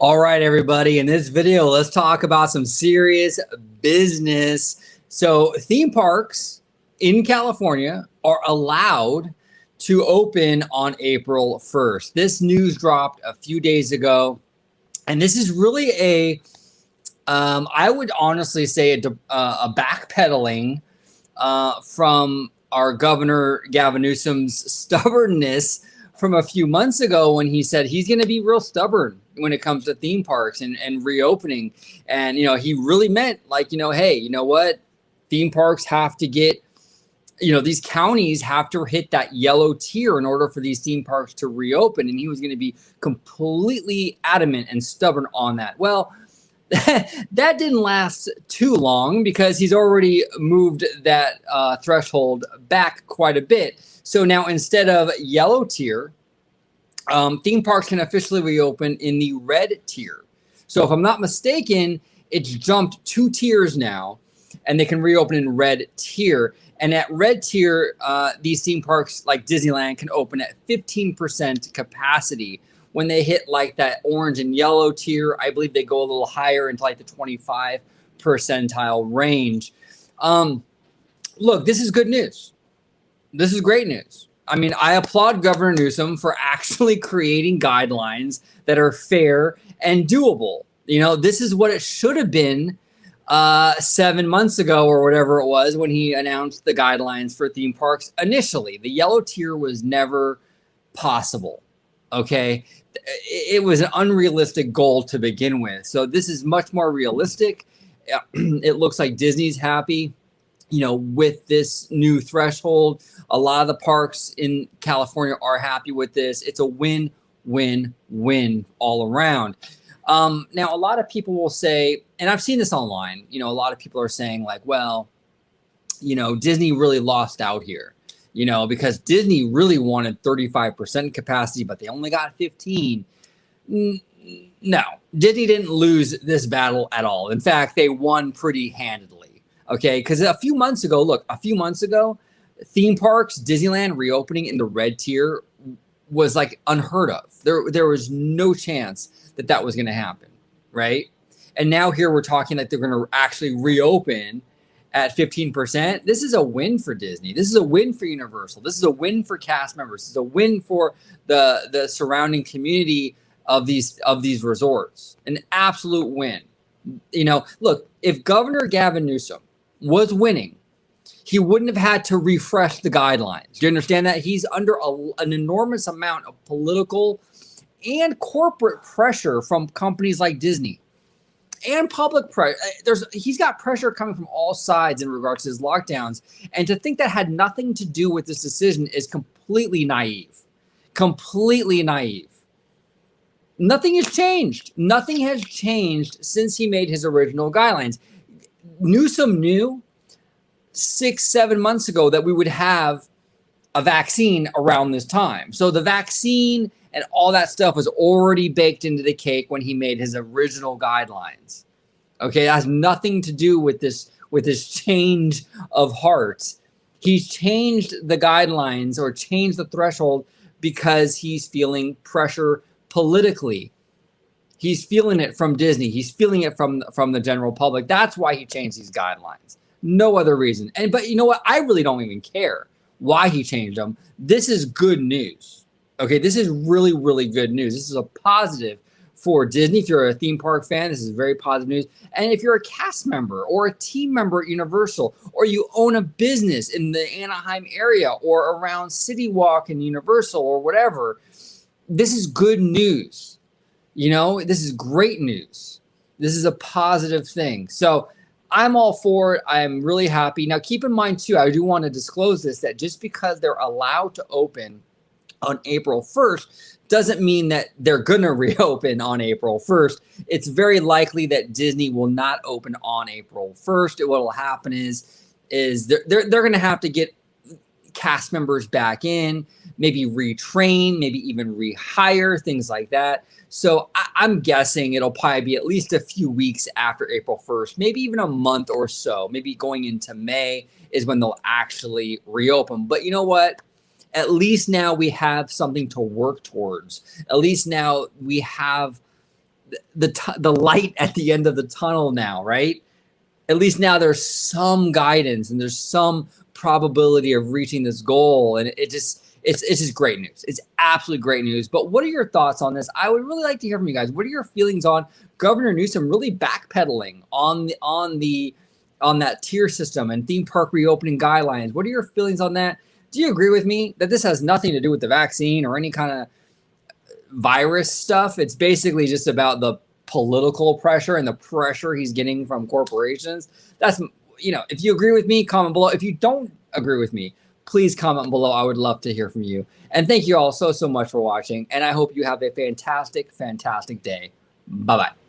All right, everybody. In this video, let's talk about some serious business. So theme parks in California are allowed to open on April 1st. This news dropped a few days ago. And this is really I would honestly say a backpedaling from our governor, Gavin Newsom's stubbornness from a few months ago when he said he's going to be real stubborn when it comes to theme parks and reopening. And, he really meant hey, you know what? Theme parks have to get, these counties have to hit that yellow tier in order for these theme parks to reopen. And he was going to be completely adamant and stubborn on that. Well, that didn't last too long because he's already moved that threshold back quite a bit. So now instead of yellow tier, theme parks can officially reopen in the red tier. So if I'm not mistaken, it's jumped 2 tiers now, and they can reopen in red tier. And at red tier, these theme parks like Disneyland can open at 15% capacity. When they hit like that orange and yellow tier, I believe they go a little higher into like the 25 percentile range. Look, this is good news. This is great news. I mean, I applaud Governor Newsom for actually creating guidelines that are fair and doable. This is what it should have been 7 months ago or whatever it was when he announced the guidelines for theme parks initially. The yellow tier was never possible. Okay, it was an unrealistic goal to begin with. So this is much more realistic. It looks like Disney's happy, with this new threshold. A lot of the parks in California are happy with this. It's a win, win, win all around. Now, a lot of people will say, and I've seen this online, a lot of people are saying like, well, Disney really lost out here. Because Disney really wanted 35% capacity, but they only got 15. No, Disney didn't lose this battle at all. In fact, they won pretty handedly. Okay, because a few months ago, theme parks, Disneyland reopening in the red tier was like unheard of. There was no chance that was going to happen, right? And now here we're talking like they're going to actually reopen at 15%. This is a win for Disney. This is a win for Universal. This is a win for cast members. This is a win for the surrounding community of these resorts. An absolute win. Look, if Governor Gavin Newsom was winning, he wouldn't have had to refresh the guidelines. Do you understand that? He's under an enormous amount of political and corporate pressure from companies like Disney. And public pressure. He's got pressure coming from all sides in regards to his lockdowns. And to think that had nothing to do with this decision is completely naive. Completely naive. Nothing has changed. Nothing has changed since he made his original guidelines. Newsom knew 6-7 months ago that we would have a vaccine around this time. So the vaccine and all that stuff was already baked into the cake when he made his original guidelines. Okay, that has nothing to do with this change of heart. He's changed the guidelines or changed the threshold because he's feeling pressure politically. He's feeling it from Disney. He's feeling it from the general public. That's why he changed these guidelines. No other reason. But you know what? I really don't even care why he changed them. This is good news. Okay, this is really, really good news. This is a positive for Disney. If you're a theme park fan, this is very positive news. And if you're a cast member or a team member at Universal, or you own a business in the Anaheim area or around City Walk and Universal or whatever, this is good news. This is great news. This is a positive thing. So I'm all for it. I'm really happy. Now, keep in mind, too, I do want to disclose this, that just because they're allowed to open on April 1st doesn't mean that they're going to reopen on April 1st. It's very likely that Disney will not open on April 1st. What will happen is they're going to have to get cast members back in, maybe retrain, maybe even rehire, things like that. So I'm guessing it'll probably be at least a few weeks after April 1st, maybe even a month or so, maybe going into May is when they'll actually reopen. But you know what? At least now we have something to work towards. At least now we have the light at the end of the tunnel now, right? At least now there's some guidance and there's some probability of reaching this goal. And it's just great news. It's absolutely great news. But what are your thoughts on this? I would really like to hear from you guys. What are your feelings on Governor Newsom really backpedaling on that tier system and theme park reopening guidelines? What are your feelings on that? Do you agree with me that this has nothing to do with the vaccine or any kind of virus stuff? It's basically just about the political pressure and the pressure he's getting from corporations. That's, if you agree with me, comment below. If you don't agree with me, please comment below. I would love to hear from you. And thank you all so much for watching. And I hope you have a fantastic, fantastic day. Bye-bye.